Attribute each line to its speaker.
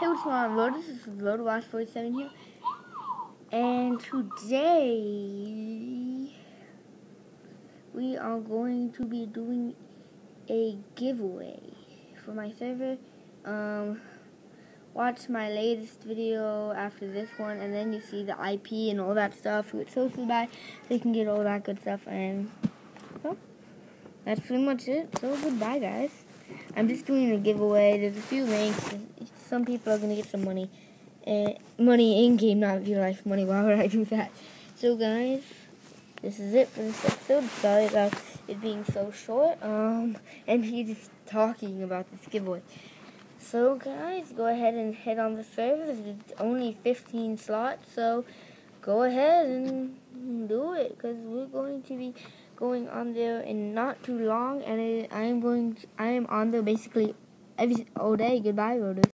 Speaker 1: Hey, what's going on, Lotus? This is LotusWatch47 here. And today, we are going to be doing a giveaway for my server. Watch my latest video after this one, and then you see the IP and all that stuff, who it's hosted by, so you can get all that good stuff. And, well, that's pretty much it. So, goodbye, guys. I'm just doing a giveaway. There's a few links. Some people are going to get some money. Money in-game, not real life money. Why would I do that? So, guys, this is it for this episode. Sorry about it being so short. And me just talking about this giveaway. So, guys, go ahead and head on the server. There's only 15 slots, so go ahead and do it, because we're going to be going on there in not too long, and I am on there basically all day. Goodbye, Rotos.